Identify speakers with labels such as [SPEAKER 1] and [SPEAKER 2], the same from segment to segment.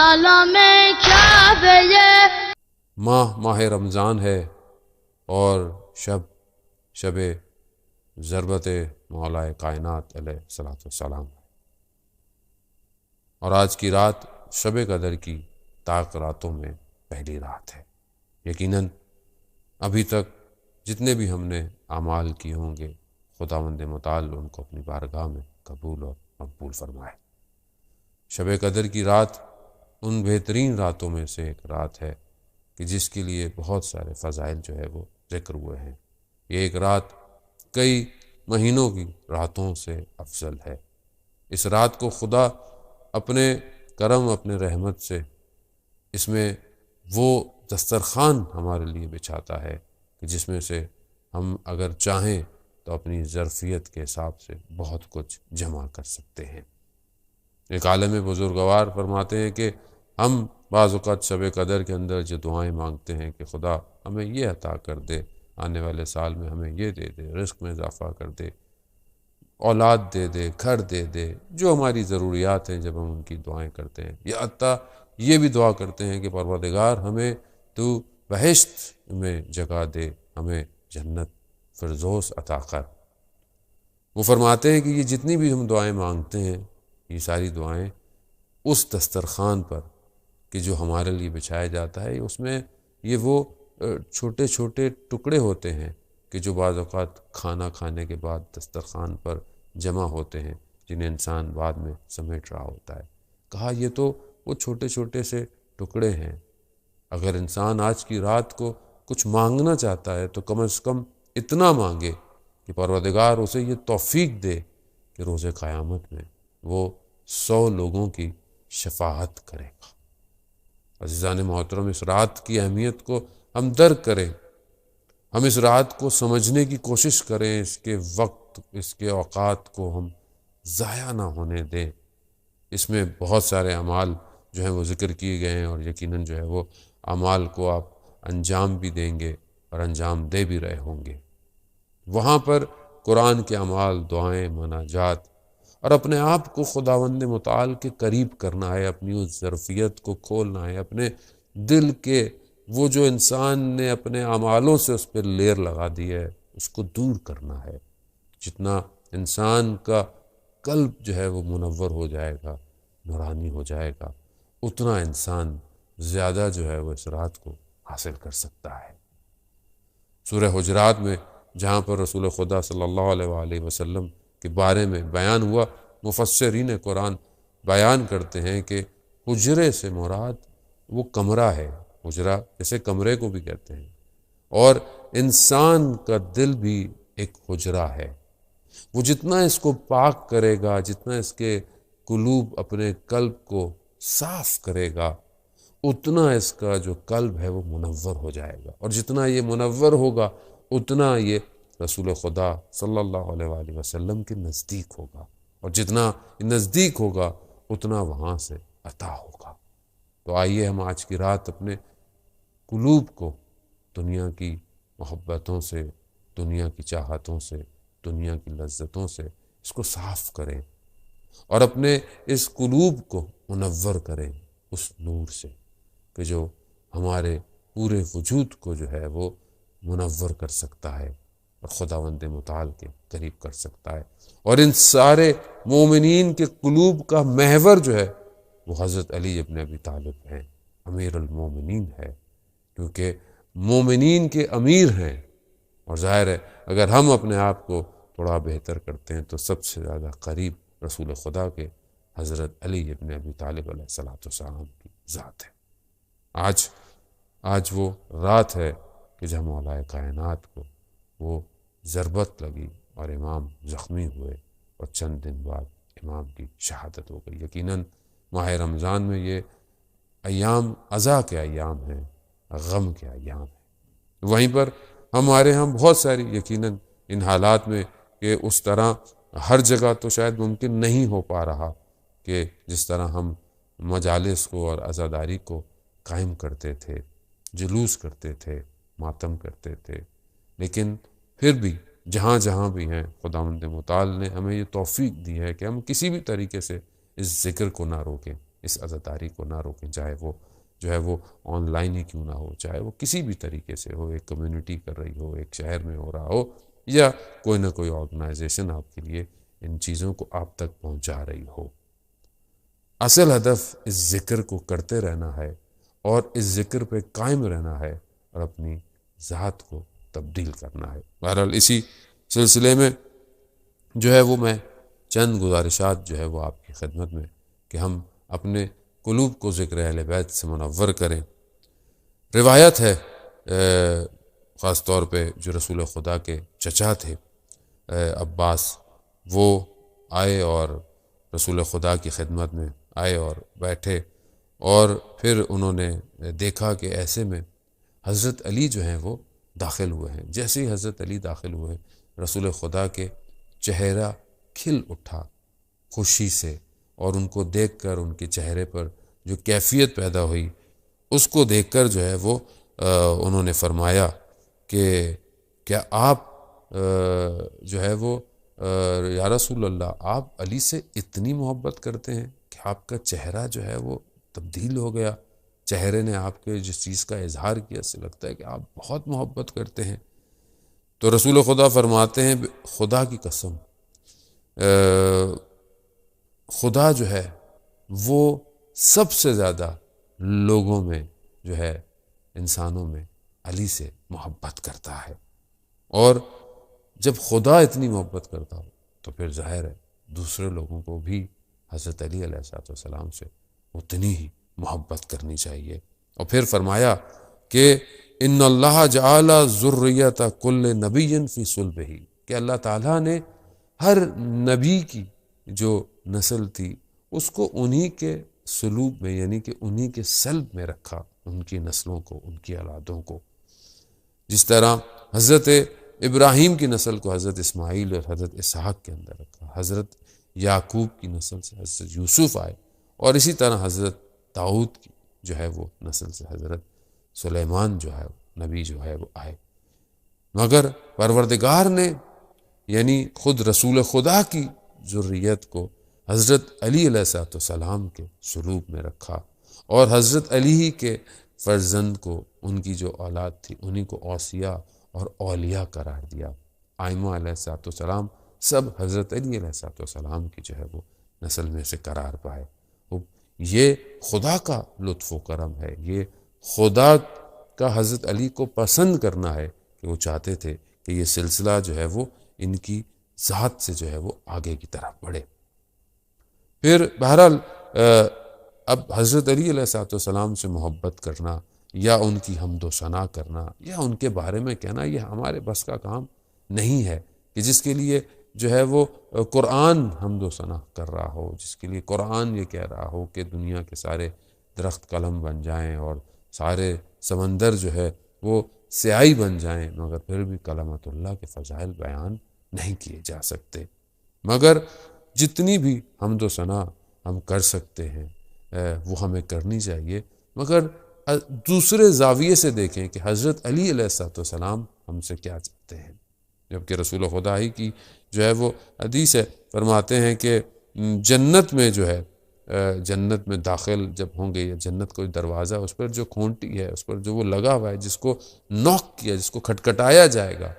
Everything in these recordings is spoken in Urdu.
[SPEAKER 1] عالم کعبہ
[SPEAKER 2] ماہ رمضان ہے اور شب ضربت مولا کائنات علیہ الصلوۃ والسلام، اور آج کی رات شب قدر کی طاق راتوں میں پہلی رات ہے۔ یقیناً ابھی تک جتنے بھی ہم نے اعمال کیے ہوں گے، خداوند متعال ان کو اپنی بارگاہ میں قبول اور مقبول فرمائے۔ شب قدر کی رات ان بہترین راتوں میں سے ایک رات ہے کہ جس کے لیے بہت سارے فضائل جو ہے وہ ذکر ہوئے ہیں۔ یہ ایک رات کئی مہینوں کی راتوں سے افضل ہے۔ اس رات کو خدا اپنے کرم، اپنے رحمت سے اس میں وہ دسترخوان ہمارے لیے بچھاتا ہے کہ جس میں سے ہم اگر چاہیں تو اپنی ظرفیت کے حساب سے بہت کچھ جمع کر سکتے ہیں۔ ایک عالم بزرگوار فرماتے ہیں کہ ہم بعض اوقات شب قدر کے اندر جو دعائیں مانگتے ہیں کہ خدا ہمیں یہ عطا کر دے، آنے والے سال میں ہمیں یہ دے دے، رزق میں اضافہ کر دے، اولاد دے دے، گھر دے دے، جو ہماری ضروریات ہیں، جب ہم ان کی دعائیں کرتے ہیں یا حتیٰ یہ بھی دعا کرتے ہیں کہ پروردگار ہمیں تو بہشت میں جگہ دے، ہمیں جنت فردوس عطا کر۔ وہ فرماتے ہیں کہ یہ جتنی بھی ہم دعائیں مانگتے ہیں، یہ ساری دعائیں اس دسترخوان پر کہ جو ہمارے لیے بچھایا جاتا ہے، اس میں یہ وہ چھوٹے چھوٹے ٹکڑے ہوتے ہیں کہ جو بعض اوقات کھانا کھانے کے بعد دسترخوان پر جمع ہوتے ہیں، جنہیں انسان بعد میں سمیٹ رہا ہوتا ہے۔ کہا یہ تو وہ چھوٹے چھوٹے سے ٹکڑے ہیں، اگر انسان آج کی رات کو کچھ مانگنا چاہتا ہے تو کم از کم اتنا مانگے کہ پروردگار اسے یہ توفیق دے کہ روز قیامت میں وہ 100 لوگوں کی شفاعت کرے گا۔ عزیزان محترم، اس رات کی اہمیت کو ہم درک کریں، ہم اس رات کو سمجھنے کی کوشش کریں، اس کے وقت، اس کے اوقات کو ہم ضائع نہ ہونے دیں۔ اس میں بہت سارے اعمال جو ہیں وہ ذکر کیے گئے ہیں، اور یقیناً جو ہے وہ اعمال کو آپ انجام بھی دیں گے اور انجام دے بھی رہے ہوں گے۔ وہاں پر قرآن کے اعمال، دعائیں، مناجات اور اپنے آپ کو خداوند متعال کے قریب کرنا ہے، اپنی اس ظرفیت کو کھولنا ہے، اپنے دل کے وہ جو انسان نے اپنے اعمالوں سے اس پہ لیر لگا دی ہے، اس کو دور کرنا ہے۔ جتنا انسان کا قلب جو ہے وہ منور ہو جائے گا، نورانی ہو جائے گا، اتنا انسان زیادہ جو ہے وہ اس رات کو حاصل کر سکتا ہے۔ سورہ حجرات میں جہاں پر رسول خدا صلی اللہ علیہ وآلہ وسلم کے بارے میں بیان ہوا، مفسرین قرآن بیان کرتے ہیں کہ حجرے سے مراد وہ کمرہ ہے، حجرہ جیسے کمرے کو بھی کہتے ہیں، اور انسان کا دل بھی ایک حجرہ ہے۔ وہ جتنا اس کو پاک کرے گا، جتنا اس کے قلوب اپنے قلب کو صاف کرے گا، اتنا اس کا جو قلب ہے وہ منور ہو جائے گا، اور جتنا یہ منور ہوگا اتنا یہ رسول خدا صلی اللہ علیہ وآلہ وسلم کے نزدیک ہوگا، اور جتنا نزدیک ہوگا اتنا وہاں سے عطا ہوگا۔ تو آئیے ہم آج کی رات اپنے قلوب کو دنیا کی محبتوں سے، دنیا کی چاہتوں سے، دنیا کی لذتوں سے اس کو صاف کریں، اور اپنے اس قلوب کو منور کریں اس نور سے کہ جو ہمارے پورے وجود کو جو ہے وہ منور کر سکتا ہے اور خداوند متعال کے قریب کر سکتا ہے۔ اور ان سارے مومنین کے قلوب کا محور جو ہے وہ حضرت علی ابن ابی طالب ہیں، امیر المومنین ہے، کیونکہ مومنین کے امیر ہیں۔ اور ظاہر ہے اگر ہم اپنے آپ کو تھوڑا بہتر کرتے ہیں تو سب سے زیادہ قریب رسول خدا کے حضرت علی ابن ابی طالب علیہ الصلوۃ والسلام کی ذات ہے۔ آج وہ رات ہے کہ جب مولا کائنات کو وہ ضربت لگی اور امام زخمی ہوئے، اور چند دن بعد امام کی شہادت ہو گئی۔ یقیناً ماہ رمضان میں یہ ایام عزا کے ایام ہیں، غم کے ایام ہیں۔ وہیں پر ہمارے ہاں بہت ساری یقیناً ان حالات میں کہ اس طرح ہر جگہ تو شاید ممکن نہیں ہو پا رہا کہ جس طرح ہم مجالس کو اور عزاداری کو قائم کرتے تھے، جلوس کرتے تھے، ماتم کرتے تھے، لیکن پھر بھی جہاں جہاں بھی ہیں خداوند متعال نے ہمیں یہ توفیق دی ہے کہ ہم کسی بھی طریقے سے اس ذکر کو نہ روکیں، اس عزاداری کو نہ روکیں، چاہے وہ جو ہے وہ آن لائن ہی کیوں نہ ہو، چاہے وہ کسی بھی طریقے سے ہو، ایک کمیونٹی کر رہی ہو، ایک شہر میں ہو رہا ہو، یا کوئی نہ کوئی آرگنائزیشن آپ کے لیے ان چیزوں کو آپ تک پہنچا رہی ہو۔ اصل ہدف اس ذکر کو کرتے رہنا ہے اور اس ذکر پہ قائم رہنا ہے اور اپنی ذات کو تبدیل کرنا ہے۔ بہرحال اسی سلسلے میں جو ہے وہ میں چند گزارشات جو ہے وہ آپ کی خدمت میں کہ ہم اپنے قلوب کو ذکر اہل بیت سے منور کریں۔ روایت ہے خاص طور پہ جو رسول خدا کے چچا تھے عباس، وہ آئے اور رسول خدا کی خدمت میں آئے اور بیٹھے، اور پھر انہوں نے دیکھا کہ ایسے میں حضرت علی جو ہیں وہ داخل ہوئے ہیں۔ جیسے ہی حضرت علی داخل ہوئے، رسول خدا کے چہرہ کھل اٹھا خوشی سے، اور ان کو دیکھ کر ان کے چہرے پر جو کیفیت پیدا ہوئی اس کو دیکھ کر جو ہے وہ انہوں نے فرمایا کہ کیا آپ جو ہے وہ یا رسول اللہ آپ علی سے اتنی محبت کرتے ہیں کہ آپ کا چہرہ جو ہے وہ تبدیل ہو گیا، چہرے نے آپ کے جس چیز کا اظہار کیا اس سے لگتا ہے کہ آپ بہت محبت کرتے ہیں۔ تو رسول خدا فرماتے ہیں خدا کی قسم، خدا جو ہے وہ سب سے زیادہ لوگوں میں جو ہے انسانوں میں علی سے محبت کرتا ہے، اور جب خدا اتنی محبت کرتا ہو تو پھر ظاہر ہے دوسرے لوگوں کو بھی حضرت علی علیہ السلام سے اتنی ہی محبت کرنی چاہیے۔ اور پھر فرمایا کہ ان اللہ جعل ذریۃ کل نبی فی صلبہ، کہ اللہ تعالیٰ نے ہر نبی کی جو نسل تھی اس کو انہی کے سلوب میں، یعنی کہ انہی کے سلب میں رکھا، ان کی نسلوں کو، ان کی اولادوں کو۔ جس طرح حضرت ابراہیم کی نسل کو حضرت اسماعیل اور حضرت اسحاق کے اندر رکھا، حضرت یعقوب کی نسل سے حضرت یوسف آئے، اور اسی طرح حضرت داؤد کی جو ہے وہ نسل سے حضرت سلیمان جو ہے نبی جو ہے وہ آئے۔ مگر پروردگار نے یعنی خود رسول خدا کی ذریت کو حضرت علی علیہ السلام کے سلوب میں رکھا، اور حضرت علی ہی کے فرزند کو، ان کی جو اولاد تھی انہی کو اوصیاء اور اولیاء قرار دیا۔ آئمہ علیہ السلام سب حضرت علی علیہ السلام کی جو ہے وہ نسل میں سے قرار پائے۔ یہ خدا کا لطف و کرم ہے، یہ خدا کا حضرت علی کو پسند کرنا ہے کہ وہ چاہتے تھے کہ یہ سلسلہ جو ہے وہ ان کی ذات سے جو ہے وہ آگے کی طرف بڑھے۔ پھر بہرحال اب حضرت علی علیہ السلام سے محبت کرنا یا ان کی حمد و ثنا کرنا یا ان کے بارے میں کہنا، یہ ہمارے بس کا کام نہیں ہے کہ جس کے لیے جو ہے وہ قرآن حمد و ثنا کر رہا ہو، جس کے لیے قرآن یہ کہہ رہا ہو کہ دنیا کے سارے درخت قلم بن جائیں اور سارے سمندر جو ہے وہ سیاہی بن جائیں، مگر پھر بھی کلمت اللہ کے فضائل بیان نہیں کیے جا سکتے۔ مگر جتنی بھی حمد و ثنا ہم کر سکتے ہیں وہ ہمیں کرنی چاہیے، مگر دوسرے زاویے سے دیکھیں کہ حضرت علی علیہ السلام ہم سے کیا چاہتے ہیں۔ جبکہ رسول خدا ہی کی جو ہے وہ حدیث ہے، فرماتے ہیں کہ جنت میں جو ہے، جنت میں داخل جب ہوں گے، یا جنت کوئی دروازہ، اس پر جو کھونٹی ہے، اس پر جو وہ لگا ہوا ہے، جس کو نوک کیا، جس کو کھٹکھٹایا جائے گا،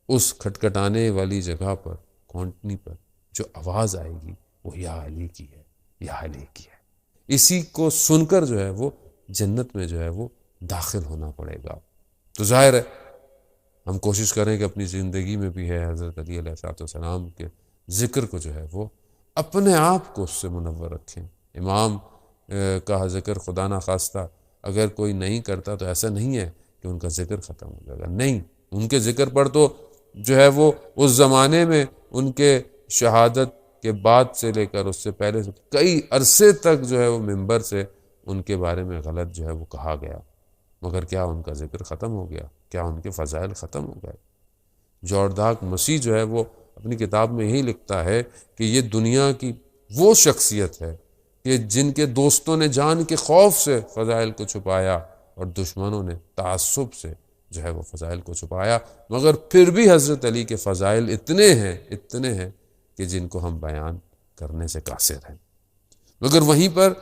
[SPEAKER 2] اس کھٹکھٹانے والی جگہ پر، کھونٹنی پر جو آواز آئے گی وہ یا علی کی ہے، یا علی کی ہے۔ اسی کو سن کر جو ہے وہ جنت میں جو ہے وہ داخل ہونا پڑے گا۔ تو ظاہر ہے ہم کوشش کریں کہ اپنی زندگی میں بھی ہے حضرت علی علیہ السلام کے ذکر کو جو ہے وہ اپنے آپ کو اس سے منور رکھیں۔ امام کا ذکر خدا نخواستہ اگر کوئی نہیں کرتا تو ایسا نہیں ہے کہ ان کا ذکر ختم ہو جائے گا، نہیں، ان کے ذکر پر تو جو ہے وہ اس زمانے میں ان کے شہادت کے بعد سے لے کر اس سے پہلے سے کئی عرصے تک جو ہے وہ منبر سے ان کے بارے میں غلط جو ہے وہ کہا گیا، مگر کیا ان کا ذکر ختم ہو گیا؟ کیا ان کے فضائل ختم ہو گئے؟ جورداک مسیح جو ہے وہ اپنی کتاب میں یہی لکھتا ہے کہ یہ دنیا کی وہ شخصیت ہے کہ جن کے دوستوں نے جان کے خوف سے فضائل کو چھپایا اور دشمنوں نے تعصب سے جو ہے وہ فضائل کو چھپایا، مگر پھر بھی حضرت علی کے فضائل اتنے ہیں کہ جن کو ہم بیان کرنے سے قاصر ہیں۔ مگر وہیں پر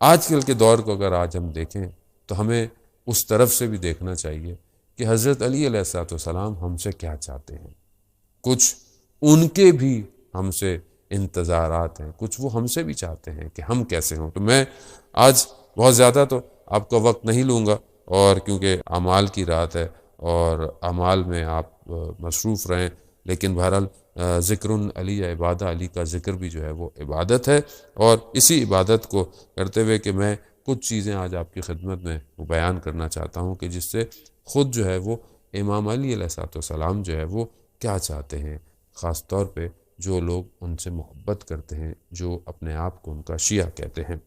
[SPEAKER 2] آج کل کے دور کو اگر آج ہم دیکھیں تو ہمیں اس طرف سے بھی دیکھنا چاہیے کہ حضرت علی علیہ الصلوۃ والسلام ہم سے کیا چاہتے ہیں. کچھ ان کے بھی ہم سے انتظارات ہیں، کچھ وہ ہم سے بھی چاہتے ہیں کہ ہم کیسے ہوں. تو میں آج بہت زیادہ تو آپ کا وقت نہیں لوں گا، اور کیونکہ اعمال کی رات ہے اور اعمال میں آپ مصروف رہیں، لیکن بہرحال ذکر علی یا عبادہ علی کا ذکر بھی جو ہے وہ عبادت ہے، اور اسی عبادت کو کرتے ہوئے کہ میں کچھ چیزیں آج آپ کی خدمت میں بیان کرنا چاہتا ہوں کہ جس سے خود جو ہے وہ امام علی علیہ السلام جو ہے وہ کیا چاہتے ہیں، خاص طور پہ جو لوگ ان سے محبت کرتے ہیں، جو اپنے آپ کو ان کا شیعہ کہتے ہیں.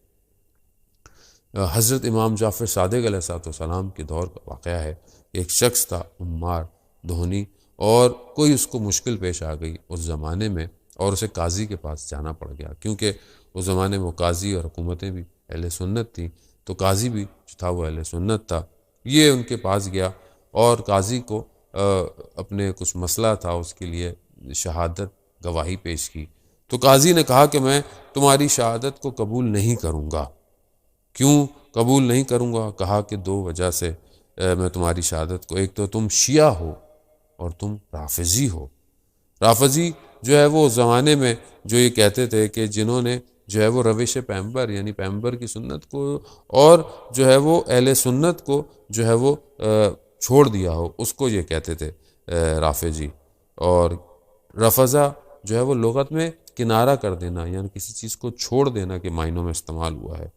[SPEAKER 2] حضرت امام جعفر صادق علیہ السلام کے دور کا واقعہ ہے. ایک شخص تھا عمار دھونی، اور کوئی اس کو مشکل پیش آ گئی اس زمانے میں، اور اسے قاضی کے پاس جانا پڑ گیا، کیونکہ اس زمانے میں وہ قاضی اور حکومتیں بھی اہل سنت تھیں، تو قاضی بھی جو تھا وہ اہل سنت تھا. یہ ان کے پاس گیا اور قاضی کو اپنے کچھ مسئلہ تھا، اس کے لیے شہادت گواہی پیش کی. تو قاضی نے کہا کہ میں تمہاری شہادت کو قبول نہیں کروں گا. کیوں قبول نہیں کروں گا؟ کہا کہ دو وجہ سے میں تمہاری شہادت کو، ایک تو تم شیعہ ہو اور تم رافضی ہو. رافضی جو ہے وہ اس زمانے میں جو یہ کہتے تھے کہ جنہوں نے جو ہے وہ روش پیغمبر یعنی پیغمبر کی سنت کو اور جو ہے وہ اہل سنت کو جو ہے وہ چھوڑ دیا ہو، اس کو یہ کہتے تھے رافضی. اور رفضہ جو ہے وہ لغت میں کنارہ کر دینا، یعنی کسی چیز کو چھوڑ دینا کے معنوں میں استعمال ہوا ہے.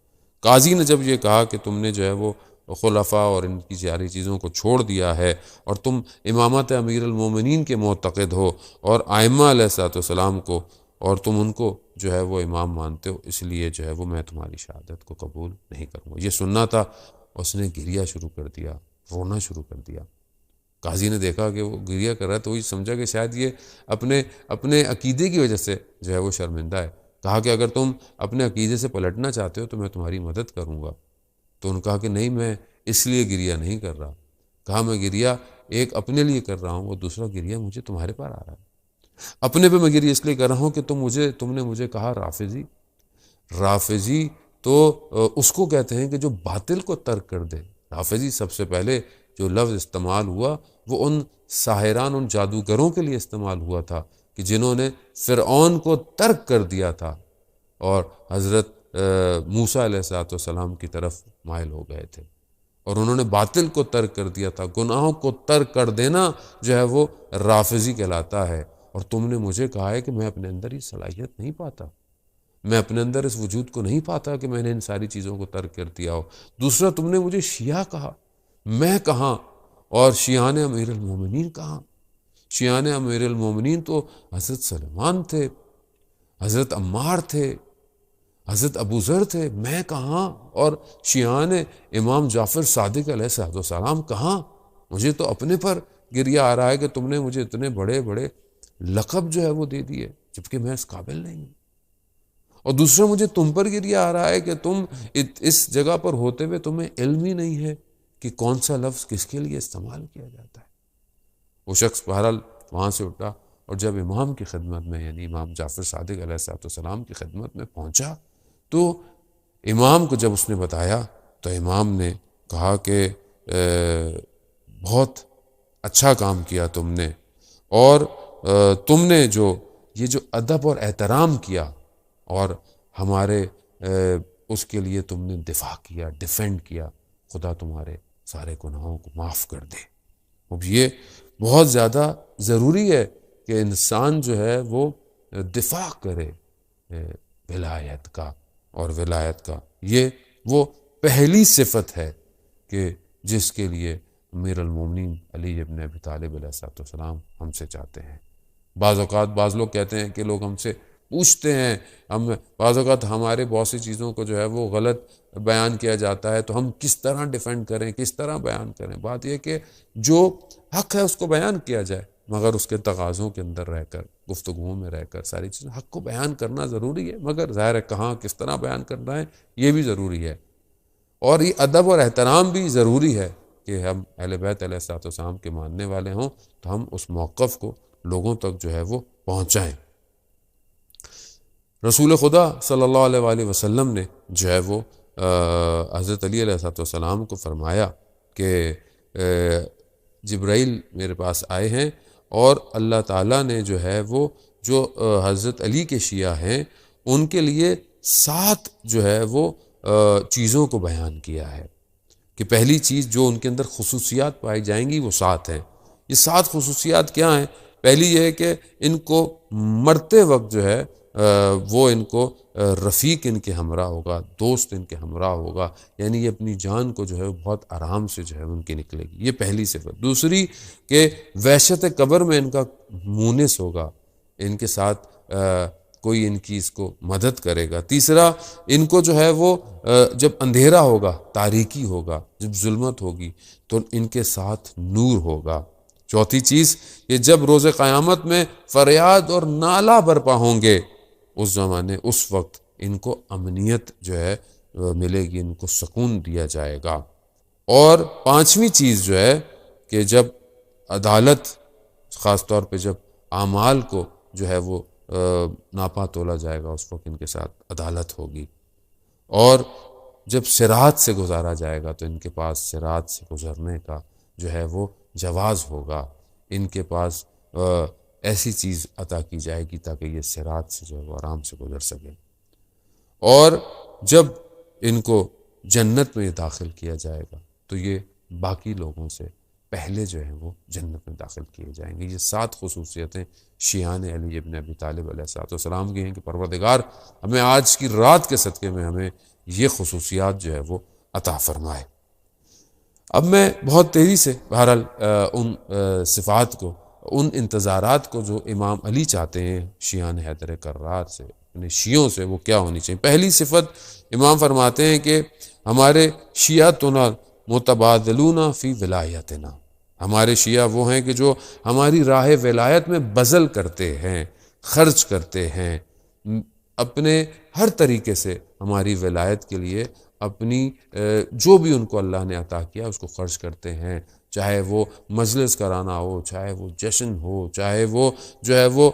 [SPEAKER 2] قاضی نے جب یہ کہا کہ تم نے جو ہے وہ خلفاء اور ان کی ساری چیزوں کو چھوڑ دیا ہے اور تم امامت امیر المومنین کے معتقد ہو اور ائمہ علیہ السلام کو، اور تم ان کو جو ہے وہ امام مانتے ہو، اس لیے جو ہے وہ میں تمہاری شہادت کو قبول نہیں کروں گا. یہ سننا تھا. اس نے گریہ شروع کر دیا، رونا شروع کر دیا. قاضی نے دیکھا کہ وہ گریہ کر رہا ہے تو وہی سمجھا کہ شاید یہ اپنے عقیدے کی وجہ سے جو ہے وہ شرمندہ ہے. کہا کہ اگر تم اپنے عقیدے سے پلٹنا چاہتے ہو تو میں تمہاری مدد کروں گا. تو انہوں نے کہا کہ نہیں، میں اس لیے گریہ نہیں کر رہا. کہا میں گریہ ایک اپنے لیے کر رہا ہوں، وہ دوسرا گریہ مجھے تمہارے پر آ رہا ہے. اپنے پہ میں گریہ اس لیے کر رہا ہوں کہ تم نے مجھے کہا رافضی. رافضی تو اس کو کہتے ہیں کہ جو باطل کو ترک کر دے. رافضی سب سے پہلے جو لفظ استعمال ہوا وہ ان ساحران، ان جادوگروں کے لیے استعمال ہوا تھا کہ جنہوں نے فرعون کو ترک کر دیا تھا اور حضرت موسیٰ علیہ السلام کی طرف مائل ہو گئے تھے، اور انہوں نے باطل کو ترک کر دیا تھا. گناہوں کو ترک کر دینا جو ہے وہ رافضی کہلاتا ہے. اور تم نے مجھے کہا ہے کہ میں اپنے اندر یہ صلاحیت نہیں پاتا، میں اپنے اندر اس وجود کو نہیں پاتا کہ میں نے ان ساری چیزوں کو ترک کر دیا ہو. دوسرا تم نے مجھے شیعہ کہا. میں کہاں؟ اور شیعان امیر المومنین کہاں؟ شیعان امیر المومنین تو حضرت سلمان تھے، حضرت عمار تھے، حضرت ابو ذر تھے. میں کہاں؟ اور شیعان امام جعفر صادق علیہ السلام کہاں؟ مجھے تو اپنے پر گریہ آ رہا ہے کہ تم نے مجھے اتنے بڑے بڑے لقب جو ہے وہ دے دیے جبکہ میں اس قابل نہیں ہوں. اور دوسرا مجھے تم پر گریہ آ رہا ہے کہ تم اس جگہ پر ہوتے ہوئے تمہیں علم ہی نہیں ہے کہ کون سا لفظ کس کے لیے استعمال کیا جاتا ہے. وہ شخص بہرحال وہاں سے اٹھا اور جب امام کی خدمت میں یعنی امام جعفر صادق علیہ السلام کی خدمت میں پہنچا تو امام کو جب اس نے بتایا تو امام نے کہا کہ بہت اچھا کام کیا تم نے، اور تم نے جو ادب اور احترام کیا اور ہمارے اس کے لیے تم نے دفاع کیا، ڈیفینڈ کیا. خدا تمہارے سارے گناہوں کو معاف کر دے. اب یہ بہت زیادہ ضروری ہے کہ انسان جو ہے وہ دفاع کرے ولایت کا، اور ولایت کا یہ وہ پہلی صفت ہے کہ جس کے لیے امیر المومنین علی ابن ابی طالب علیہ السلام ہم سے چاہتے ہیں. بعض اوقات بعض لوگ کہتے ہیں کہ لوگ ہم سے پوچھتے ہیں، بعض اوقات ہمارے بہت سی چیزوں کو جو ہے وہ غلط بیان کیا جاتا ہے تو ہم کس طرح ڈیفینڈ کریں، کس طرح بیان کریں. بات یہ کہ جو حق ہے اس کو بیان کیا جائے، مگر اس کے تقاضوں کے اندر رہ کر، گفتگو میں رہ کر ساری چیزیں حق کو بیان کرنا ضروری ہے، مگر ظاہر ہے کہاں کس طرح بیان کرنا ہے یہ بھی ضروری ہے. اور یہ ادب اور احترام بھی ضروری ہے کہ ہم اہل بیت علیہ السلام کے ماننے والے ہوں تو ہم اس موقف کو لوگوں تک جو ہے وہ پہنچائیں. رسول خدا صلی اللہ علیہ وآلہ وسلم نے جو ہے وہ حضرت علی علیہ السلام کو فرمایا کہ جبرائیل میرے پاس آئے ہیں اور اللہ تعالیٰ نے جو ہے وہ جو حضرت علی کے شیعہ ہیں ان کے لیے 7 جو ہے وہ چیزوں کو بیان کیا ہے کہ پہلی چیز جو ان کے اندر خصوصیات پائی جائیں گی وہ 7 ہیں۔ یہ 7 خصوصیات کیا ہیں؟ پہلی یہ ہے کہ ان کو مرتے وقت جو ہے وہ ان کو رفیق ان کے ہمراہ ہوگا، دوست ان کے ہمراہ ہوگا، یعنی یہ اپنی جان کو جو ہے بہت آرام سے جو ہے ان کی نکلے گی، یہ پہلی صفت۔ دوسری کہ وحشت قبر میں ان کا مونس ہوگا، ان کے ساتھ کوئی ان کی اس کو مدد کرے گا۔ تیسرا ان کو جو ہے وہ جب اندھیرا ہوگا، تاریکی ہوگا، جب ظلمت ہوگی تو ان کے ساتھ نور ہوگا۔ چوتھی چیز کہ جب روز قیامت میں فریاد اور نالہ برپا ہوں گے اس زمانے اس وقت ان کو امنیت جو ہے ملے گی، ان کو سکون دیا جائے گا۔ اور 5ویں چیز جو ہے کہ جب عدالت، خاص طور پہ جب اعمال کو جو ہے وہ ناپا تولا جائے گا اس وقت ان کے ساتھ عدالت ہوگی۔ اور جب صراط سے گزارا جائے گا تو ان کے پاس صراط سے گزرنے کا جو ہے وہ جواز ہوگا، ان کے پاس ایسی چیز عطا کی جائے گی تاکہ یہ صراط سے جو ہے وہ آرام سے گزر سکے۔ اور جب ان کو جنت میں داخل کیا جائے گا تو یہ باقی لوگوں سے پہلے جو ہیں وہ جنت میں داخل کیے جائیں گے۔ یہ 7 خصوصیتیں شیعان علی ابن ابی طالب علیہ السلام کی ہیں کہ پروردگار ہمیں آج کی رات کے صدقے میں ہمیں یہ خصوصیات جو ہے وہ عطا فرمائے۔ اب میں بہت تیزی سے بہرحال ان صفات کو، ان انتظارات کو جو امام علی چاہتے ہیں شیعان حیدر کرار سے، اپنے شیعوں سے، وہ کیا ہونی چاہیے۔ پہلی صفت امام فرماتے ہیں کہ ہمارے شیعتنا متبادلون فی ولایتنا، ہمارے شیعہ وہ ہیں کہ جو ہماری راہ ولایت میں بذل کرتے ہیں، خرچ کرتے ہیں، اپنے ہر طریقے سے ہماری ولایت کے لیے اپنی جو بھی ان کو اللہ نے عطا کیا اس کو خرچ کرتے ہیں، چاہے وہ مجلس کرانا ہو، چاہے وہ جشن ہو، چاہے وہ جو ہے وہ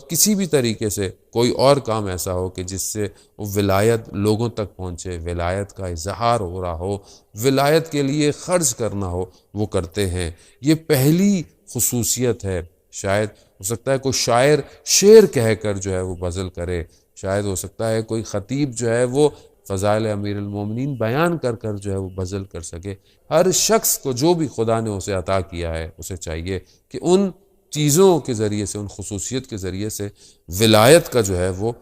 [SPEAKER 2] کسی بھی طریقے سے کوئی اور کام ایسا ہو کہ جس سے وہ ولایت لوگوں تک پہنچے، ولایت کا اظہار ہو رہا ہو، ولایت کے لیے خرچ کرنا ہو، وہ کرتے ہیں۔ یہ پہلی خصوصیت ہے۔ شاید ہو سکتا ہے کوئی شاعر شعر کہہ کر جو ہے وہ بذل کرے، شاید ہو سکتا ہے کوئی خطیب جو ہے وہ فضائل امیر المومنین بیان کر کر جو ہے وہ بذل کر سکے۔ ہر شخص کو جو بھی خدا نے اسے عطا کیا ہے اسے چاہیے کہ ان چیزوں کے ذریعے سے، ان خصوصیت کے ذریعے سے ولایت کا جو ہے وہ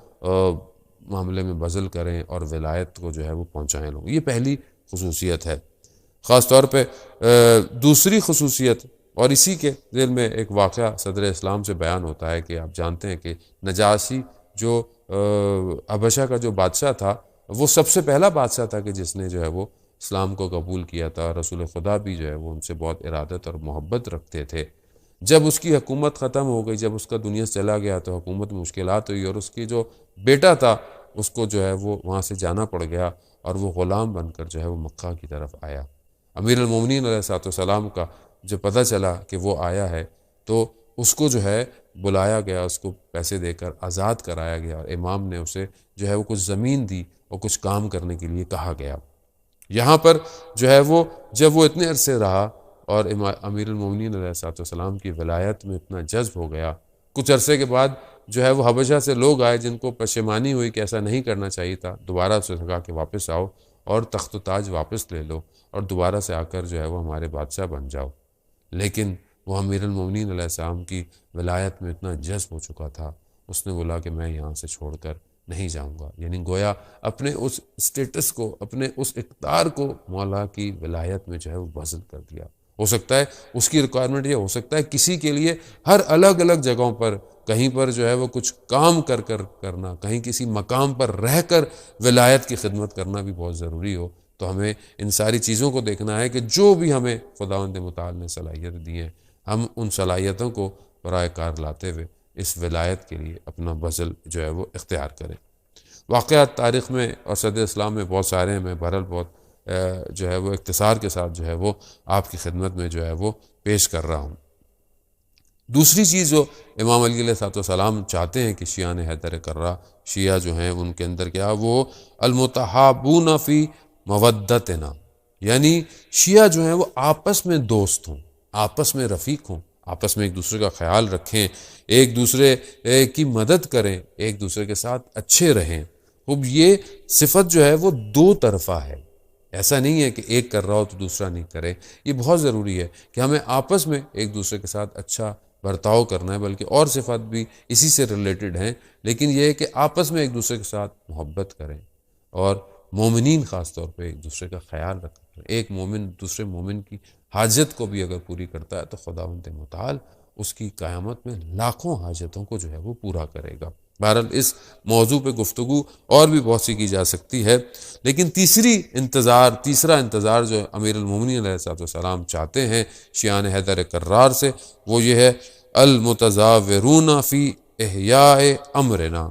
[SPEAKER 2] معاملے میں بذل کریں اور ولایت کو جو ہے وہ پہنچائیں لوگ۔ یہ پہلی خصوصیت ہے۔ خاص طور پہ دوسری خصوصیت، اور اسی کے ذیل میں ایک واقعہ صدر اسلام سے بیان ہوتا ہے کہ آپ جانتے ہیں کہ نجاشی جو حبشہ کا جو بادشاہ تھا وہ سب سے پہلا بادشاہ تھا کہ جس نے جو ہے وہ اسلام کو قبول کیا تھا۔ رسول خدا بھی جو ہے وہ ان سے بہت ارادت اور محبت رکھتے تھے۔ جب اس کی حکومت ختم ہو گئی، جب اس کا دنیا سے چلا گیا تو حکومت میں مشکلات ہوئی، اور اس کی جو بیٹا تھا اس کو جو ہے وہ وہاں سے جانا پڑ گیا اور وہ غلام بن کر جو ہے وہ مکہ کی طرف آیا۔ امیر المومنین علیہ السلام کا جب پتہ چلا کہ وہ آیا ہے تو اس کو جو ہے بلایا گیا، اس کو پیسے دے کر آزاد کرایا گیا، اور امام نے اسے جو ہے وہ کچھ زمین دی اور کچھ کام کرنے کے لیے کہا گیا۔ یہاں پر جو ہے وہ جب وہ اتنے عرصے رہا اور امیر المومنین علیہ السلام کی ولایت میں اتنا جذب ہو گیا، کچھ عرصے کے بعد جو ہے وہ حبشہ سے لوگ آئے جن کو پشیمانی ہوئی کہ ایسا نہیں کرنا چاہیے تھا، دوبارہ سے کہا کہ واپس آؤ اور تخت و تاج واپس لے لو اور دوبارہ سے آ کر جو ہے وہ ہمارے بادشاہ بن جاؤ۔ لیکن وہ امیر المومنین علیہ السلام کی ولایت میں اتنا جذب ہو چکا تھا، اس نے بولا کہ میں یہاں سے چھوڑ کر نہیں جاؤں گا، یعنی گویا اپنے اس اسٹیٹس کو، اپنے اس اقتدار کو مولا کی ولایت میں جو ہے وہ بذل کر دیا۔ ہو سکتا ہے اس کی ریکوائرمنٹ یہ ہو سکتا ہے کسی کے لیے ہر الگ الگ جگہوں پر، کہیں پر جو ہے وہ کچھ کام کر کرنا، کہیں کسی مقام پر رہ کر ولایت کی خدمت کرنا بھی بہت ضروری ہو۔ تو ہمیں ان ساری چیزوں کو دیکھنا ہے کہ جو بھی ہمیں خداوند متعال نے صلاحیت دی ہیں، ہم ان صلاحیتوں کو برائے کار لاتے ہوئے اس ولایت کے لیے اپنا بذل جو ہے وہ اختیار کریں۔ واقعات تاریخ میں اور صدر اسلام میں بہت سارے ہیں، میں بہرحال بہت جو ہے وہ اختصار کے ساتھ جو ہے وہ آپ کی خدمت میں جو ہے وہ پیش کر رہا ہوں۔ دوسری چیز جو امام علی علیہ السلام چاہتے ہیں کہ شیعان حیدر کرہ، شیعہ جو ہیں ان کے اندر کیا، وہ المتحابون فی مودتنا، یعنی شیعہ جو ہیں وہ آپس میں دوست ہوں، آپس میں رفیق ہوں، آپس میں ایک دوسرے کا خیال رکھیں، ایک دوسرے کی مدد کریں، ایک دوسرے کے ساتھ اچھے رہیں۔ اب یہ صفت جو ہے وہ دو طرفہ ہے، ایسا نہیں ہے کہ ایک کر رہا ہو تو دوسرا نہیں کرے۔ یہ بہت ضروری ہے کہ ہمیں آپس میں ایک دوسرے کے ساتھ اچھا برتاؤ کرنا ہے، بلکہ اور صفات بھی اسی سے ریلیٹڈ ہیں، لیکن یہ ہے کہ آپس میں ایک دوسرے کے ساتھ محبت کریں، اور مومنین خاص طور پہ ایک دوسرے کا خیال رکھیں۔ ایک مومن دوسرے مومن کی حاجت کو بھی اگر پوری کرتا ہے تو خداوند متعال اس کی قیامت میں لاکھوں حاجتوں کو جو ہے وہ پورا کرے گا۔ بہرحال اس موضوع پہ گفتگو اور بھی بہت سی کی جا سکتی ہے، لیکن تیسرا انتظار جو امیر المومنین علیہ السلام چاہتے ہیں شیعان حیدر کرار سے، وہ یہ ہے المتظاہرون فی احیاء امرنا،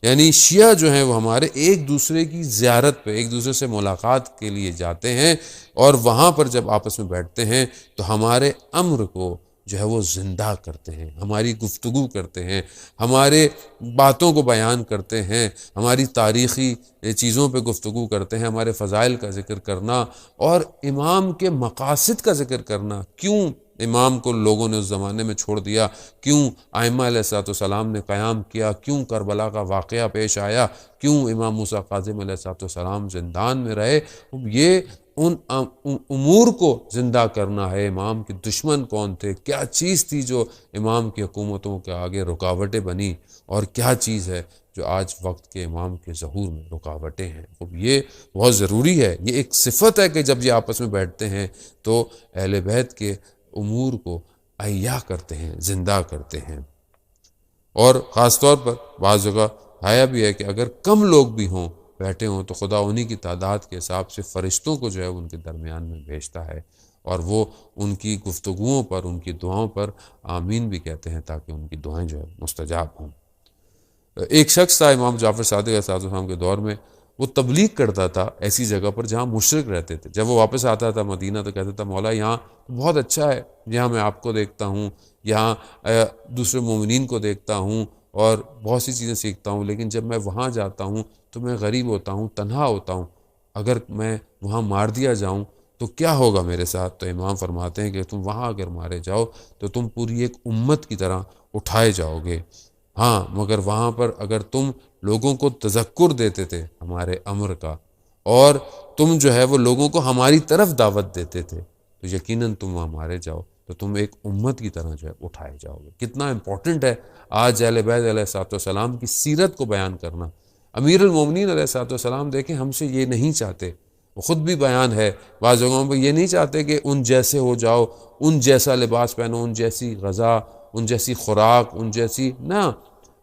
[SPEAKER 2] یعنی شیعہ جو ہیں وہ ہمارے ایک دوسرے کی زیارت پہ، ایک دوسرے سے ملاقات کے لیے جاتے ہیں، اور وہاں پر جب آپس میں بیٹھتے ہیں تو ہمارے امر کو جو ہے وہ زندہ کرتے ہیں، ہماری گفتگو کرتے ہیں، ہمارے باتوں کو بیان کرتے ہیں، ہماری تاریخی چیزوں پہ گفتگو کرتے ہیں، ہمارے فضائل کا ذکر کرنا اور امام کے مقاصد کا ذکر کرنا، کیوں امام کو لوگوں نے اس زمانے میں چھوڑ دیا، کیوں ائمہ علیہ السلام نے قیام کیا، کیوں کربلا کا واقعہ پیش آیا، کیوں امام موسیٰ کاظم علیہ السلام زندان میں رہے۔ یہ ان امور کو زندہ کرنا ہے۔ امام کے دشمن کون تھے، کیا چیز تھی جو امام کی حکومتوں کے آگے رکاوٹیں بنی، اور کیا چیز ہے جو آج وقت کے امام کے ظہور میں رکاوٹیں ہیں۔ یہ بہت ضروری ہے، یہ ایک صفت ہے کہ جب یہ آپس میں بیٹھتے ہیں تو اہل بیت کے امور کو احیا کرتے ہیں، زندہ کرتے ہیں۔ اور خاص طور پر بعض جگہ آیا بھی ہے کہ اگر کم لوگ بھی ہوں بیٹھے ہوں تو خدا انہی کی تعداد کے حساب سے فرشتوں کو جو ہے ان کے درمیان میں بھیجتا ہے، اور وہ ان کی گفتگوؤں پر، ان کی دعاؤں پر آمین بھی کہتے ہیں تاکہ ان کی دعائیں جو ہے مستجاب ہوں۔ ایک شخص تھا امام جعفر صادق علیہ السلام کے دور میں، وہ تبلیغ کرتا تھا ایسی جگہ پر جہاں مشرک رہتے تھے۔ جب وہ واپس آتا تھا مدینہ تو کہتا تھا مولا یہاں بہت اچھا ہے، یہاں میں آپ کو دیکھتا ہوں، یہاں دوسرے مومنین کو دیکھتا ہوں اور بہت سی چیزیں سیکھتا ہوں، لیکن جب میں وہاں جاتا ہوں تو میں غریب ہوتا ہوں، تنہا ہوتا ہوں، اگر میں وہاں مار دیا جاؤں تو کیا ہوگا میرے ساتھ؟ تو امام فرماتے ہیں کہ تم وہاں اگر مارے جاؤ تو تم پوری ایک امت کی طرح اٹھائے جاؤ گے، ہاں مگر وہاں پر اگر تم لوگوں کو تذکر دیتے تھے ہمارے امر کا، اور تم جو ہے وہ لوگوں کو ہماری طرف دعوت دیتے تھے، تو یقیناً تم وہاں مارے جاؤ تو تم ایک امت کی طرح جو ہے اٹھائے جاؤ گے۔ کتنا امپورٹنٹ ہے آج اہل بیت علیہ السلام کی سیرت کو بیان کرنا۔ امیر المومنین علیہ السلام دیکھیں ہم سے یہ نہیں چاہتے، وہ خود بھی بیان ہے بعض جگہوں پہ، یہ نہیں چاہتے کہ ان جیسے ہو جاؤ، ان جیسا لباس پہنو، ان جیسی غذا، ان جیسی خوراک، ان جیسی نہ،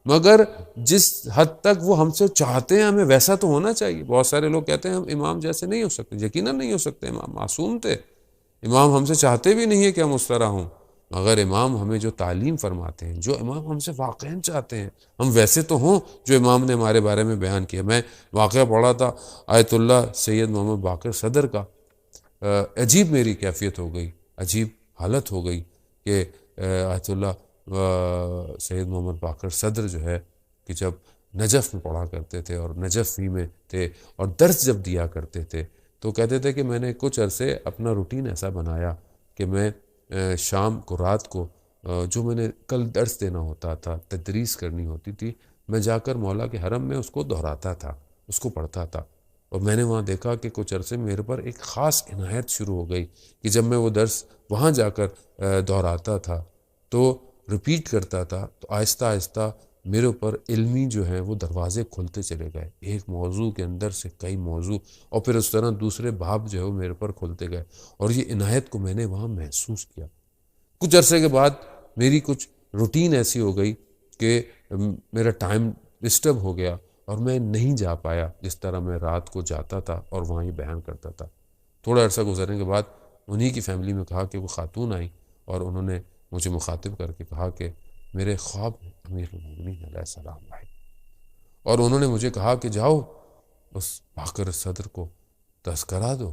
[SPEAKER 2] مگر جس حد تک وہ ہم سے چاہتے ہیں ہمیں ویسا تو ہونا چاہیے۔ بہت سارے لوگ کہتے ہیں ہم امام جیسے نہیں ہو سکتے، یقیناً نہیں ہو سکتے، امام معصوم تھے، امام ہم سے چاہتے بھی نہیں ہے کہ ہم اس طرح ہوں، مگر امام ہمیں جو تعلیم فرماتے ہیں، جو امام ہم سے واقعاً چاہتے ہیں ہم ویسے تو ہوں جو امام نے ہمارے بارے میں بیان کیا۔ میں واقعہ پڑھا تھا آیت اللہ سید محمد باقر صدر کا، عجیب میری کیفیت ہو گئی، عجیب حالت ہو گئی کہ آیت اللہ سید محمد باقر صدر جو ہے کہ جب نجف میں پڑھا کرتے تھے اور نجف ہی میں تھے اور درس جب دیا کرتے تھے تو کہتے تھے کہ میں نے کچھ عرصے اپنا روٹین ایسا بنایا کہ میں شام کو، رات کو جو میں نے کل درس دینا ہوتا تھا، تدریس کرنی ہوتی تھی، میں جا کر مولا کے حرم میں اس کو دہراتا تھا، اس کو پڑھتا تھا، اور میں نے وہاں دیکھا کہ کچھ عرصے میرے پر ایک خاص عنایت شروع ہو گئی کہ جب میں وہ درس وہاں جا کر دہراتا تھا تو ریپیٹ کرتا تھا تو آہستہ آہستہ میرے اوپر علمی جو ہیں وہ دروازے کھلتے چلے گئے، ایک موضوع کے اندر سے کئی موضوع، اور پھر اس طرح دوسرے باب جو ہے وہ میرے پر کھلتے گئے، اور یہ عنایت کو میں نے وہاں محسوس کیا۔ کچھ عرصے کے بعد میری کچھ روٹین ایسی ہو گئی کہ میرا ٹائم ڈسٹرب ہو گیا اور میں نہیں جا پایا جس طرح میں رات کو جاتا تھا اور وہاں یہ بیان کرتا تھا۔ تھوڑا عرصہ گزرنے کے بعد انہی کی فیملی میں کہا کہ وہ خاتون آئی اور انہوں نے مجھے مخاطب کر کے کہا کہ میرے خواب میں امیر المومنین علیہ السلام آئے، اور انہوں نے مجھے کہا کہ جاؤ اس باقر صدر کو تذکرہ دو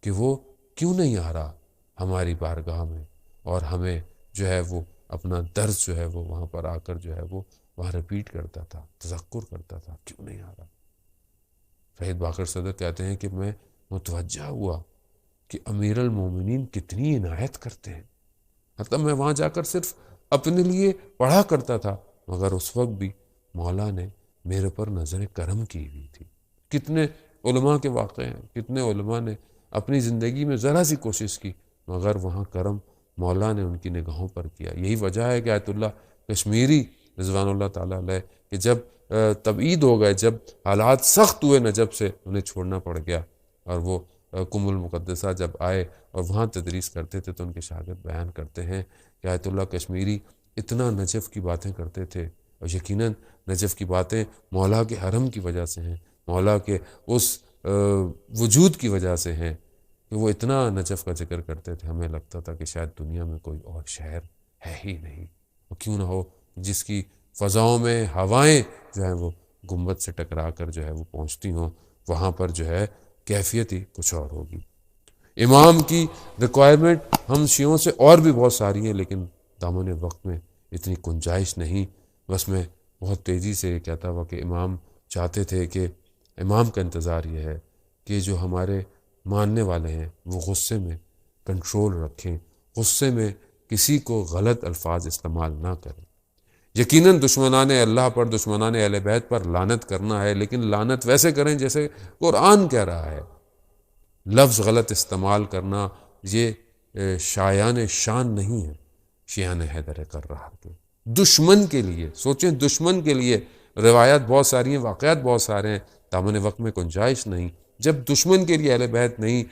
[SPEAKER 2] کہ وہ کیوں نہیں آ رہا ہماری بارگاہ میں اور ہمیں جو ہے وہ اپنا درس جو ہے وہ وہاں پر آ کر جو ہے وہ وہاں ریپیٹ کرتا تھا، تذکر کرتا تھا، کیوں نہیں آ رہا؟ شہید باقر صدر کہتے ہیں کہ میں متوجہ ہوا کہ امیر المومنین کتنی عنایت کرتے ہیں، مطلب میں وہاں جا کر صرف اپنے لیے پڑھا کرتا تھا، مگر اس وقت بھی مولا نے میرے پر نظر کرم کی ہوئی تھی۔ کتنے علماء کے واقعے ہیں، کتنے علماء نے اپنی زندگی میں ذرا سی کوشش کی، مگر وہاں کرم مولا نے ان کی نگاہوں پر کیا۔ یہی وجہ ہے کہ آیت اللہ کشمیری رضوان اللہ تعالیٰ علیہ کہ جب تبعید ہو گئے، جب حالات سخت ہوئے نجف سے، انہیں چھوڑنا پڑ گیا، اور وہ قم المقدسہ جب آئے اور وہاں تدریس کرتے تھے تو ان کے شاگرد بیان کرتے ہیں کہ آیت اللہ کشمیری اتنا نجف کی باتیں کرتے تھے، اور یقیناً نجف کی باتیں مولا کے حرم کی وجہ سے ہیں، مولا کے اس وجود کی وجہ سے ہیں کہ وہ اتنا نجف کا ذکر کرتے تھے، ہمیں لگتا تھا کہ شاید دنیا میں کوئی اور شہر ہے ہی نہیں، وہ کیوں نہ ہو جس کی فضاؤں میں ہوائیں جو ہیں وہ گنبد سے ٹکرا کر جو ہے وہ پہنچتی ہوں، وہاں پر جو ہے کیفیت ہی کچھ اور ہوگی۔ امام کی ریکوائرمنٹ ہم شیعوں سے اور بھی بہت ساری ہیں، لیکن دامن وقت میں اتنی گنجائش نہیں، بس میں بہت تیزی سے کہتا ہوا کہ امام چاہتے تھے کہ امام کا انتظار یہ ہے کہ جو ہمارے ماننے والے ہیں وہ غصے میں کنٹرول رکھیں، غصے میں کسی کو غلط الفاظ استعمال نہ کریں۔ یقیناً دشمنان اللہ پر، دشمنان اہل بیت پر لعنت کرنا ہے، لیکن لعنت ویسے کریں جیسے قرآن کہہ رہا ہے۔ لفظ غلط استعمال کرنا یہ شایان شان نہیں ہے شیعان حیدر کرار کے۔ دشمن کے لیے سوچیں، دشمن کے لیے روایات بہت ساری ہیں، واقعات بہت سارے ہیں، دامن وقت میں گنجائش نہیں۔ جب دشمن کے لیے اہل بیت نہیں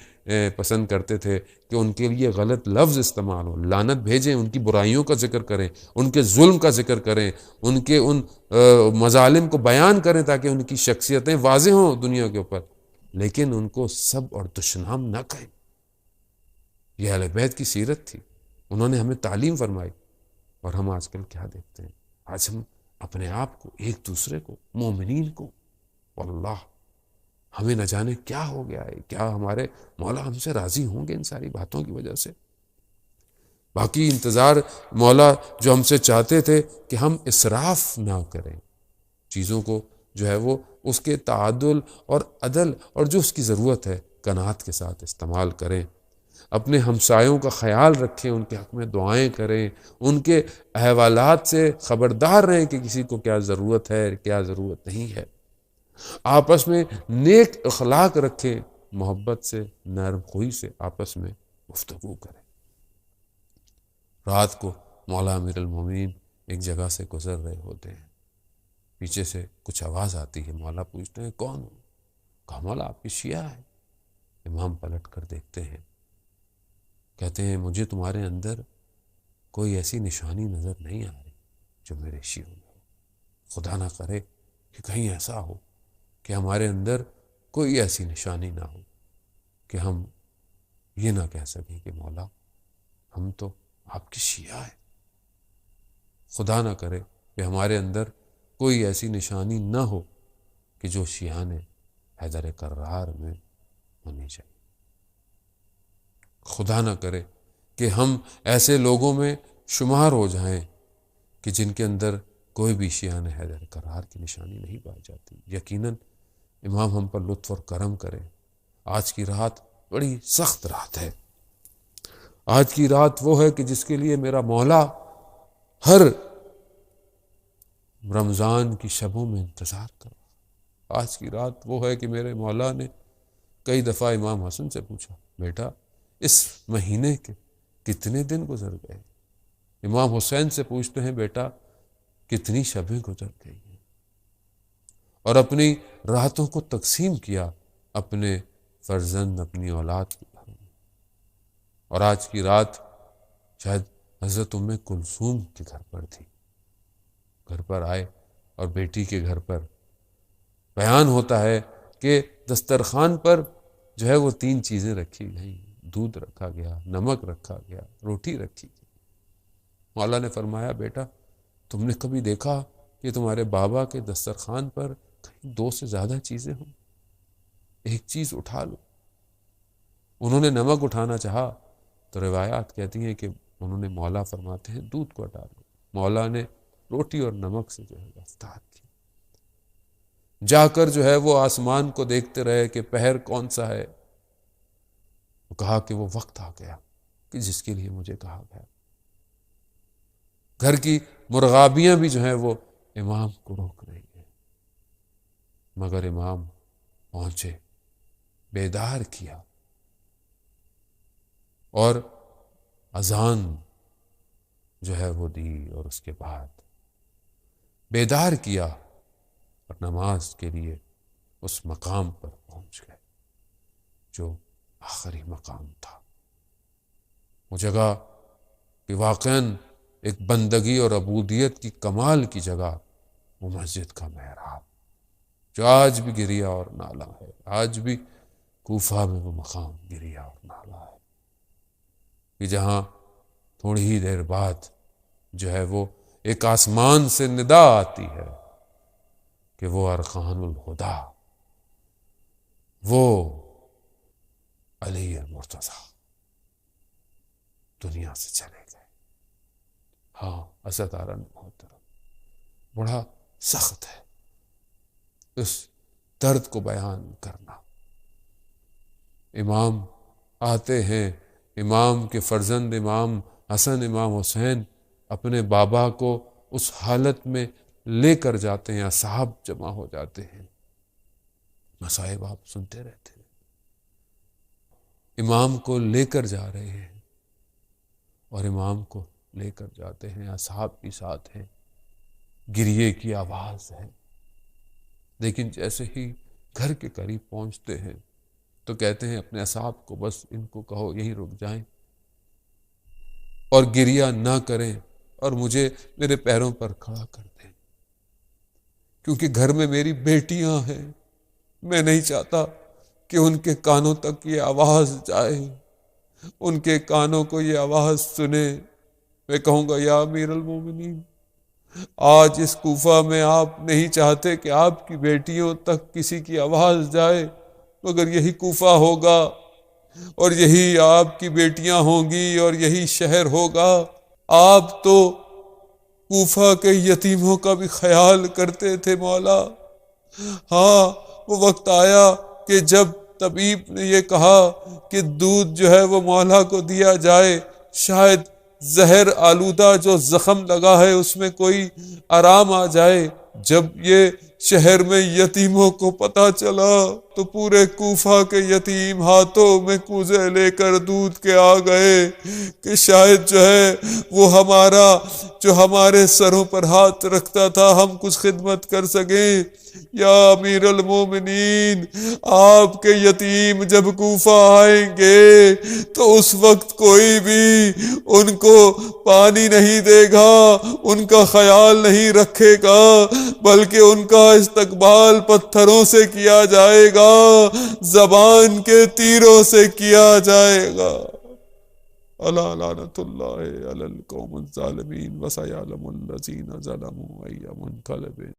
[SPEAKER 2] پسند کرتے تھے کہ ان کے لیے غلط لفظ استعمال ہو، لعنت بھیجیں، ان کی برائیوں کا ذکر کریں، ان کے ظلم کا ذکر کریں، ان کے ان مظالم کو بیان کریں تاکہ ان کی شخصیتیں واضح ہوں دنیا کے اوپر، لیکن ان کو سب اور دشنام نہ کہیں۔ یہ اہل بیت کی سیرت تھی، انہوں نے ہمیں تعلیم فرمائی۔ اور ہم آج کل کیا دیکھتے ہیں؟ آج ہم اپنے آپ کو، ایک دوسرے کو، مومنین کو، واللہ ہمیں نہ جانے کیا ہو گیا ہے، کیا ہمارے مولا ہم سے راضی ہوں گے ان ساری باتوں کی وجہ سے؟ باقی انتظار مولا جو ہم سے چاہتے تھے کہ ہم اسراف نہ کریں، چیزوں کو جو ہے وہ اس کے تعادل اور عدل اور جو اس کی ضرورت ہے قناعت کے ساتھ استعمال کریں، اپنے ہمسایوں کا خیال رکھیں، ان کے حق میں دعائیں کریں، ان کے احوالات سے خبردار رہیں کہ کسی کو کیا ضرورت ہے، کیا ضرورت نہیں ہے، آپس میں نیک اخلاق رکھیں، محبت سے، نرم خوئی سے آپس میں گفتگو کریں۔ رات کو مولا امیر المومنین ایک جگہ سے گزر رہے ہوتے ہیں، پیچھے سے کچھ آواز آتی ہے، مولا پوچھتے ہیں کون ہو؟ کہا مولا آپ کی شیعہ ہے۔ امام پلٹ کر دیکھتے ہیں، کہتے ہیں مجھے تمہارے اندر کوئی ایسی نشانی نظر نہیں آ رہی جو میرے شیعوں میں ہو، خدا نہ کرے کہ کہیں ایسا ہو کہ ہمارے اندر کوئی ایسی نشانی نہ ہو کہ ہم یہ نہ کہہ سکیں کہ مولا ہم تو آپ کی شیعہ ہیں۔ خدا نہ کرے کہ ہمارے اندر کوئی ایسی نشانی نہ ہو کہ جو شیعان حیدر کرار میں ہونی چاہیے۔ خدا نہ کرے کہ ہم ایسے لوگوں میں شمار ہو جائیں کہ جن کے اندر کوئی بھی شیعان حیدر کرار کی نشانی نہیں پائی جاتی۔ یقیناً امام ہم پر لطف اور کرم کرے۔ آج کی رات بڑی سخت رات ہے، آج کی رات وہ ہے کہ جس کے لیے میرا مولا ہر رمضان کی شبوں میں انتظار کر رہا۔ آج کی رات وہ ہے کہ میرے مولا نے کئی دفعہ امام حسن سے پوچھا بیٹا اس مہینے کے کتنے دن گزر گئے؟ امام حسین سے پوچھتے ہیں بیٹا کتنی شبیں گزر گئی ہیں؟ اور اپنی راتوں کو تقسیم کیا اپنے فرزند، اپنی اولاد کے گھر میں۔ اور آج کی رات شاید حضرت ام کلثوم کے گھر پر تھی، گھر پر آئے اور بیٹی کے گھر پر بیان ہوتا ہے کہ دسترخوان پر جو ہے وہ 3 چیزیں رکھی گئیں، دودھ رکھا گیا، نمک رکھا گیا، روٹی رکھی گئی۔ مولا نے فرمایا بیٹا تم نے کبھی دیکھا کہ تمہارے بابا کے دسترخوان پر کہیں 2 سے زیادہ چیزیں ہوں؟ ایک چیز اٹھا لو۔ انہوں نے نمک اٹھانا چاہا تو روایات کہتی ہیں کہ انہوں نے مولا فرماتے ہیں دودھ کو ہٹا دو. مولا نے روٹی اور نمک سے جو ہے افطار کی. جا کر جو ہے وہ آسمان کو دیکھتے رہے کہ پہر کون سا ہے. وہ کہا کہ وہ وقت آ گیا کہ جس کے لیے مجھے کہا گیا. گھر کی مرغابیاں بھی جو ہیں وہ امام کو روک رہی ہیں، مگر امام پہنچے، بیدار کیا اور اذان جو ہے وہ دی، اور اس کے بعد بیدار کیا اور نماز کے لیے اس مقام پر پہنچ گئے جو آخری مقام تھا. وہ جگہ کہ واقعاً ایک بندگی اور عبودیت کی کمال کی جگہ، وہ مسجد کا محراب جو آج بھی گریہ اور نالہ ہے. آج بھی کوفہ میں وہ مقام گریہ اور نالہ ہے کہ جہاں تھوڑی ہی دیر بعد جو ہے وہ ایک آسمان سے ندا آتی ہے کہ وہ ارکان الہدیٰ، وہ علی مرتضیٰ دنیا سے چلے گئے. ہاں عزتارن محترم، بڑا سخت ہے اس درد کو بیان کرنا. امام آتے ہیں، امام کے فرزند امام حسن امام حسین اپنے بابا کو اس حالت میں لے کر جاتے ہیں، اصحاب جمع ہو جاتے ہیں، مصائب آپ سنتے رہتے ہیں. امام کو لے کر جا رہے ہیں اور امام کو لے کر جاتے ہیں، اصحاب بھی ساتھ ہیں، گریے کی آواز ہے. لیکن جیسے ہی گھر کے قریب پہنچتے ہیں تو کہتے ہیں اپنے اصحاب کو بس ان کو کہو یہیں رک جائیں اور گریہ نہ کریں اور مجھے میرے پیروں پر کھڑا کر دیں، کیونکہ گھر میں میری بیٹیاں ہیں. میں نہیں چاہتا کہ ان کے کانوں تک یہ آواز جائے، ان کے کانوں کو یہ آواز سنے. میں کہوں گا یا امیر المومنین، آج اس کوفہ میں آپ نہیں چاہتے کہ آپ کی بیٹیوں تک کسی کی آواز جائے، مگر یہی کوفہ ہوگا اور یہی آپ کی بیٹیاں ہوں گی اور یہی شہر ہوگا. آپ تو کوفہ کے یتیموں کا بھی خیال کرتے تھے مولا. ہاں وہ وقت آیا کہ جب طبیب نے یہ کہا کہ دودھ جو ہے وہ مولا کو دیا جائے، شاید زہر آلودہ جو زخم لگا ہے اس میں کوئی آرام آ جائے. جب یہ شہر میں یتیموں کو پتہ چلا تو پورے کوفہ کے یتیم ہاتھوں میں کوزے لے کر دودھ کے آ گئے کہ شاید جو ہے وہ ہمارا جو ہمارے سروں پر ہاتھ رکھتا تھا ہم کچھ خدمت کر سکیں. یا امیر المومنین، آپ کے یتیم جب کوفہ آئیں گے تو اس وقت کوئی بھی ان کو پانی نہیں دے گا، ان کا خیال نہیں رکھے گا، بلکہ ان کا استقبال پتھروں سے کیا جائے گا، زبان کے تیروں سے کیا جائے گا. الا لعنت اللہ علی القوم الظالمین وسیعلم الذین ظلموا ای منقلب.